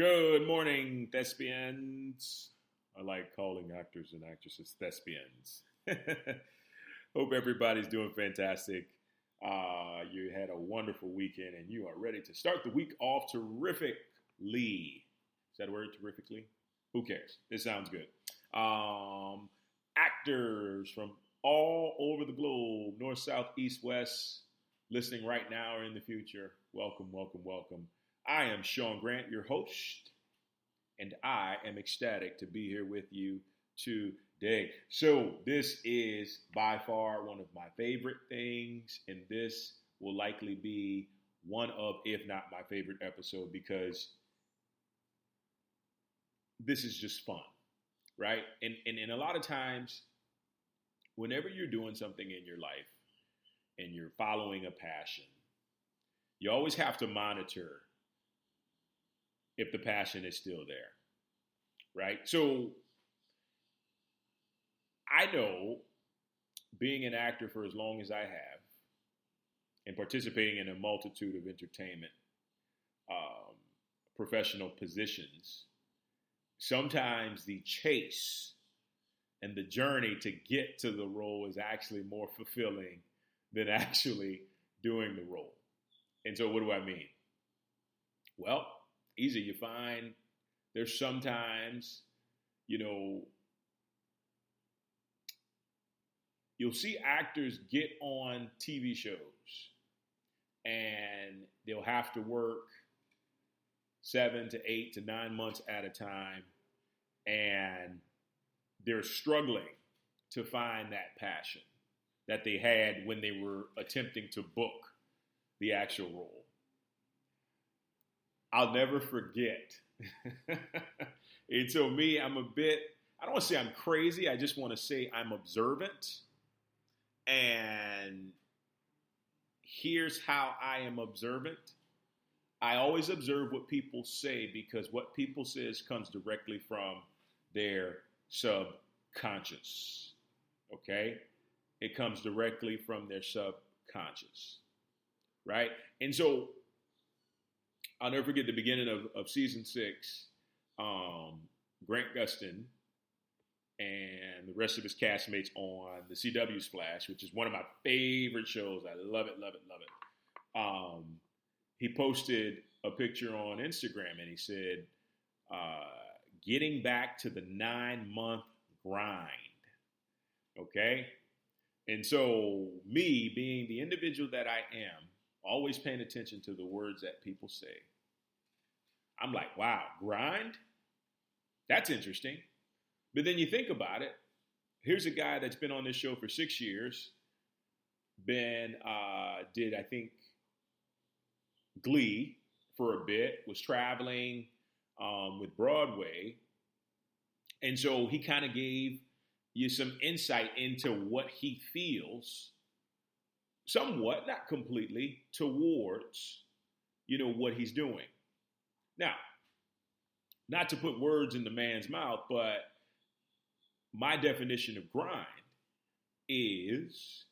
Good morning, thespians. I like calling actors and actresses thespians. Hope everybody's doing fantastic. You had a wonderful weekend and you are ready to start the week off terrifically. Is that a word, terrifically? Who cares? It sounds good. Actors from all over the globe, north, south, east, west, listening right now or in the future. Welcome, welcome, welcome. I am Sean Grant, your host, and I am ecstatic to be here with you today. So this is by far one of my favorite things, and this will likely be one of, if not my favorite episode, because this is just fun, right? And a lot of times, whenever you're doing something in your life and you're following a passion, you always have to monitor if the passion is still there, right? So I know, being an actor for as long as I have and participating in a multitude of entertainment professional positions, sometimes the chase and the journey to get to the role is actually more fulfilling than actually doing the role. And so what do I mean? Well, easy. You find there's sometimes, you'll see actors get on TV shows and they'll have to work 7 to 8 to 9 months at a time, and they're struggling to find that passion that they had when they were attempting to book the actual role. I'll never forget. And so me, I don't want to say I'm crazy. I just want to say I'm observant. And here's how I am observant. I always observe what people say, because what people say comes directly from their subconscious. Okay? It comes directly from their subconscious. Right? And so I'll never forget the beginning of season 6. Grant Gustin and the rest of his castmates on the CW Splash, which is one of my favorite shows. I love it, love it, love it. He posted a picture on Instagram and he said, getting back to the 9-month grind. Okay? And so me, being the individual that I am, always paying attention to the words that people say, I'm like, wow, grind? That's interesting. But then you think about it. Here's a guy that's been on this show for 6 years. Did I think Glee for a bit, was traveling with Broadway. And so he kind of gave you some insight into what he feels, somewhat, not completely, towards, what he's doing. Now, not to put words in the man's mouth, but my definition of grind is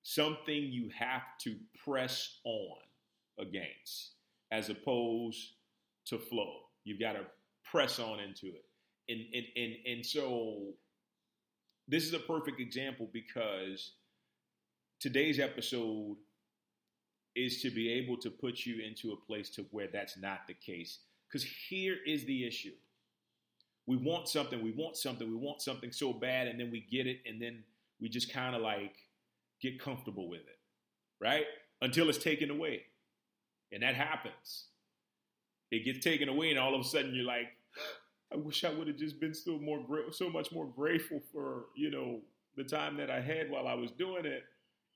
something you have to press on against as opposed to flow. You've got to press on into it. And so this is a perfect example, because today's episode is to be able to put you into a place to where that's not the case. Because here is the issue. We want something so bad, and then we get it, and then we just kind of get comfortable with it, right? Until it's taken away. And that happens. It gets taken away, and all of a sudden you're like, I wish I would have just been so much more grateful for, the time that I had while I was doing it.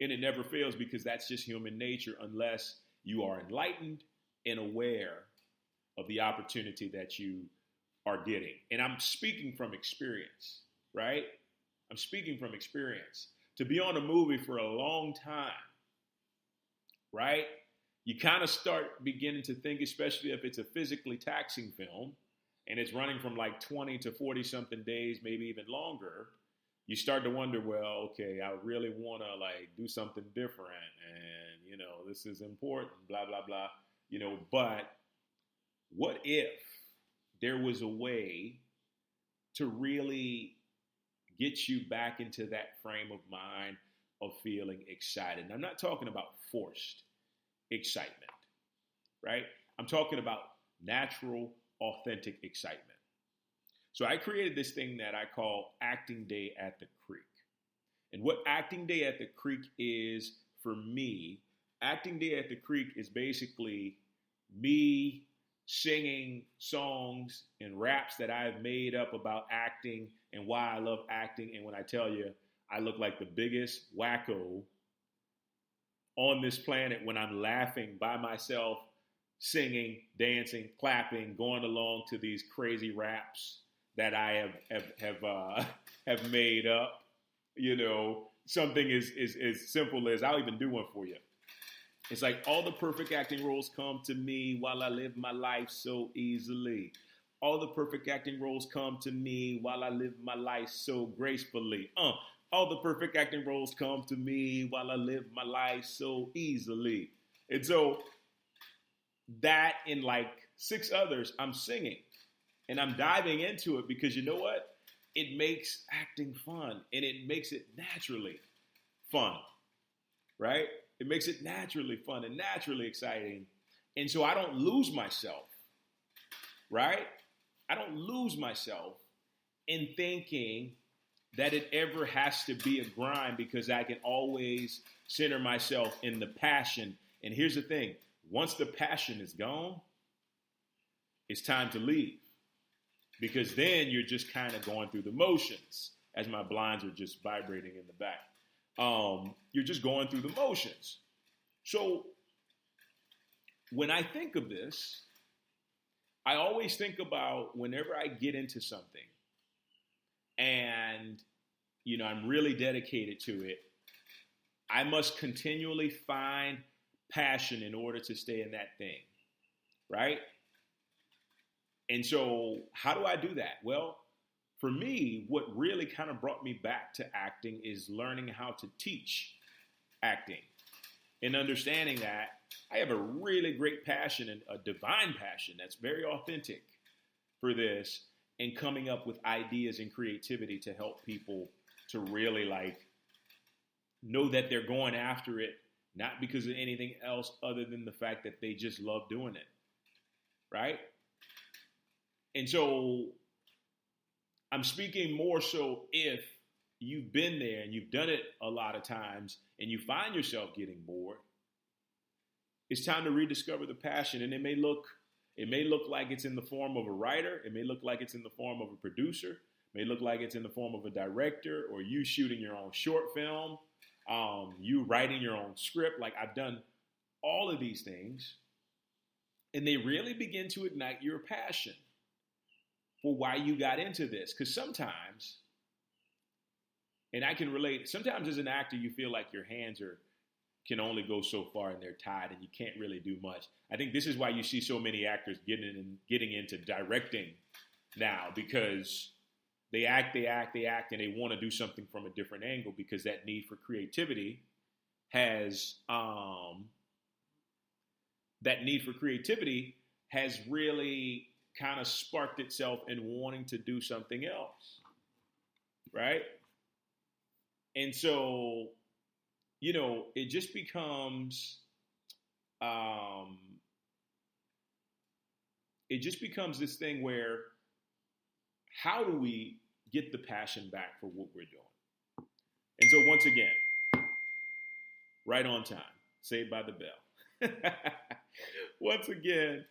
And it never fails, because that's just human nature, unless you are enlightened and aware of the opportunity that you are getting. And I'm speaking from experience, right? I'm speaking from experience. To be on a movie for a long time, right? You kind of start beginning to think, especially if it's a physically taxing film, and it's running from 20 to 40 something days, maybe even longer, you start to wonder, well, okay, I really want to do something different, and, this is important, blah, blah, blah, but what if there was a way to really get you back into that frame of mind of feeling excited. And I'm not talking about forced excitement, right? I'm talking about natural, authentic excitement. So I created this thing that I call Acting Day at the Creek. And what Acting Day at the Creek is for me, Acting Day at the Creek is basically me singing songs and raps that I've made up about acting and why I love acting. And when I tell you, I look like the biggest wacko on this planet when I'm laughing by myself, singing, dancing, clapping, going along to these crazy raps that I have made up. You know, something as simple as, I'll even do one for you. It's like, all the perfect acting roles come to me while I live my life so easily. All the perfect acting roles come to me while I live my life so gracefully. All the perfect acting roles come to me while I live my life so easily. And so that and like 6 others, I'm singing. And I'm diving into it because you know what? It makes acting fun, and it makes it naturally fun, right? It makes it naturally fun and naturally exciting. And so I don't lose myself, right? I don't lose myself in thinking that it ever has to be a grind, because I can always center myself in the passion. And here's the thing. Once the passion is gone, it's time to leave. Because then you're just kind of going through the motions, as my blinds are just vibrating in the back. You're just going through the motions. So when I think of this, I always think about whenever I get into something and, you know, I'm really dedicated to it, I must continually find passion in order to stay in that thing, right? And so how do I do that? Well, for me, what really kind of brought me back to acting is learning how to teach acting and understanding that I have a really great passion and a divine passion that's very authentic for this, and coming up with ideas and creativity to help people to really like know that they're going after it, not because of anything else other than the fact that they just love doing it, right? And so I'm speaking more so if you've been there and you've done it a lot of times and you find yourself getting bored, it's time to rediscover the passion. And it may look like it's in the form of a writer. It may look like it's in the form of a producer. It may look like it's in the form of a director, or you shooting your own short film, you writing your own script. Like, I've done all of these things, and they really begin to ignite your passion for why you got into this. Because sometimes, and I can relate, sometimes as an actor, you feel like your hands can only go so far and they're tied and you can't really do much. I think this is why you see so many actors getting into directing now, because they act, and they want to do something from a different angle, because that need for creativity has really kind of sparked itself in wanting to do something else, right? And so, you know, it just becomes this thing where, how do we get the passion back for what we're doing? And so once again, right on time, Saved by the Bell. Once again,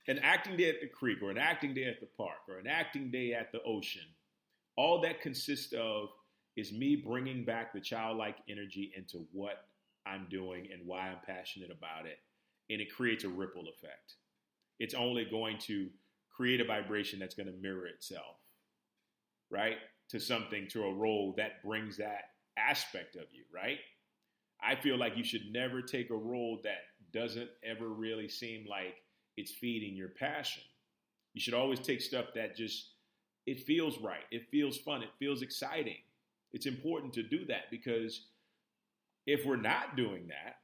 an acting day at the creek, or an acting day at the park, or an acting day at the ocean, all that consists of is me bringing back the childlike energy into what I'm doing and why I'm passionate about it. And it creates a ripple effect. It's only going to create a vibration that's going to mirror itself, right? To something, to a role that brings that aspect of you, right? I feel like you should never take a role that doesn't ever really seem like it's feeding your passion. You should always take stuff that just, it feels right. It feels fun. It feels exciting. It's important to do that, because if we're not doing that,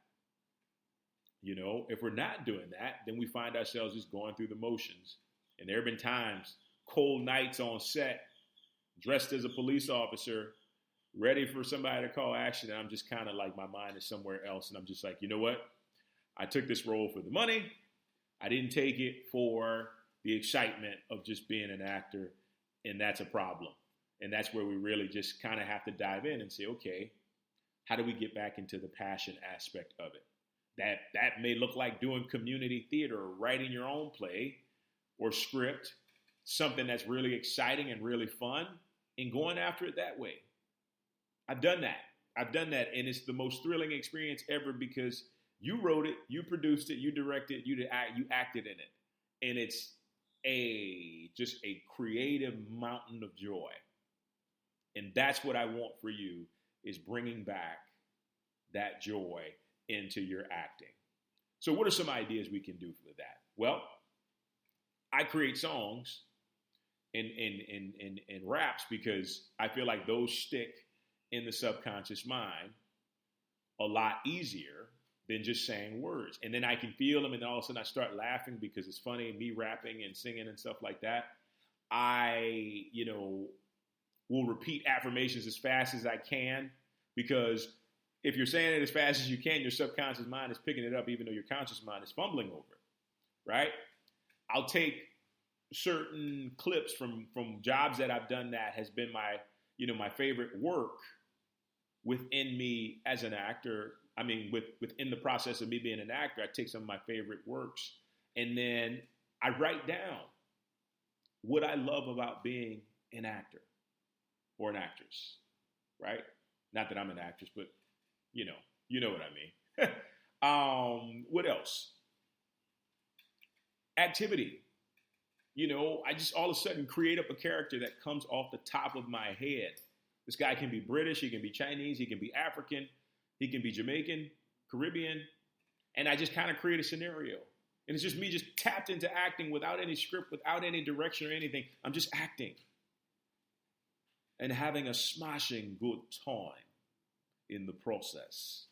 You know, if we're not doing that, then we find ourselves just going through the motions. And there have been times, cold nights on set, dressed as a police officer, ready for somebody to call action. And I'm just kind of like, my mind is somewhere else. And I'm just like, you know what? I took this role for the money. I didn't take it for the excitement of just being an actor. And that's a problem. And that's where we really just kind of have to dive in and say, okay, how do we get back into the passion aspect of it? That may look like doing community theater or writing your own play or script, something that's really exciting and really fun, and going after it that way. I've done that. And it's the most thrilling experience ever because you wrote it, you produced it, you directed, you acted in it. And it's just a creative mountain of joy. And that's what I want for you, is bringing back that joy into your acting. So what are some ideas we can do for that? Well, I create songs and raps because I feel like those stick in the subconscious mind a lot easier than just saying words. And then I can feel them, and then all of a sudden I start laughing because it's funny, me rapping and singing and stuff like that. I, will repeat affirmations as fast as I can, because if you're saying it as fast as you can, your subconscious mind is picking it up, even though your conscious mind is fumbling over it, right? I'll take certain clips from jobs that I've done that has been my favorite work within me as an actor. I mean, within the process of me being an actor, I take some of my favorite works, and then I write down what I love about being an actor or an actress, right? Not that I'm an actress, but you know what I mean. What else? Activity. I just all of a sudden create up a character that comes off the top of my head. This guy can be British, he can be Chinese, he can be African, he can be Jamaican, Caribbean, and I just kind of create a scenario. And it's just me just tapped into acting without any script, without any direction or anything. I'm just acting and having a smashing good time in the process.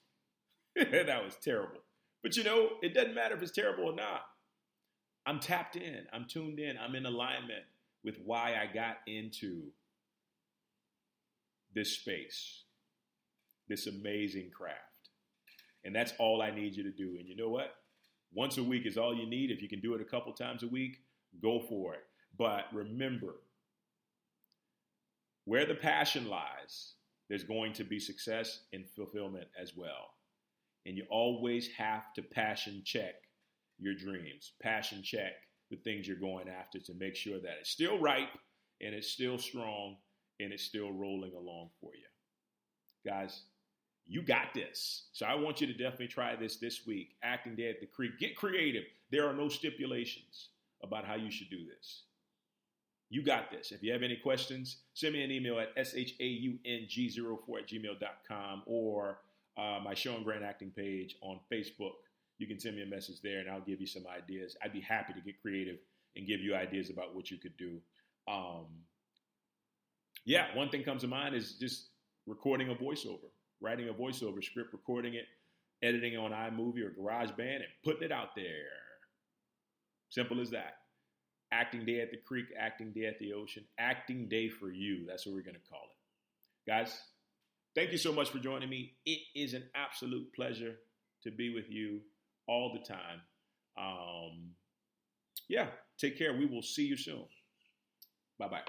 That was terrible. But it doesn't matter if it's terrible or not. I'm tapped in. I'm tuned in. I'm in alignment with why I got into this space, this amazing craft. And that's all I need you to do. And you know what? Once a week is all you need. If you can do it a couple times a week, go for it. But remember, where the passion lies, there's going to be success and fulfillment as well. And you always have to passion check your dreams, passion check the things you're going after to make sure that it's still ripe and it's still strong and it's still rolling along for you. Guys, you got this. So I want you to definitely try this week. Acting Day at the Creek. Get creative. There are no stipulations about how you should do this. You got this. If you have any questions, send me an email at shaung04@gmail.com or my Sean Grant Acting page on Facebook. You can send me a message there and I'll give you some ideas. I'd be happy to get creative and give you ideas about what you could do. One thing comes to mind is just recording a voiceover, writing a voiceover script, recording it, editing on iMovie or GarageBand, and putting it out there. Simple as that. Acting Day at the Creek, Acting Day at the Ocean, Acting Day for you. That's what we're going to call it. Guys, thank you so much for joining me. It is an absolute pleasure to be with you all the time. Take care. We will see you soon. Bye-bye.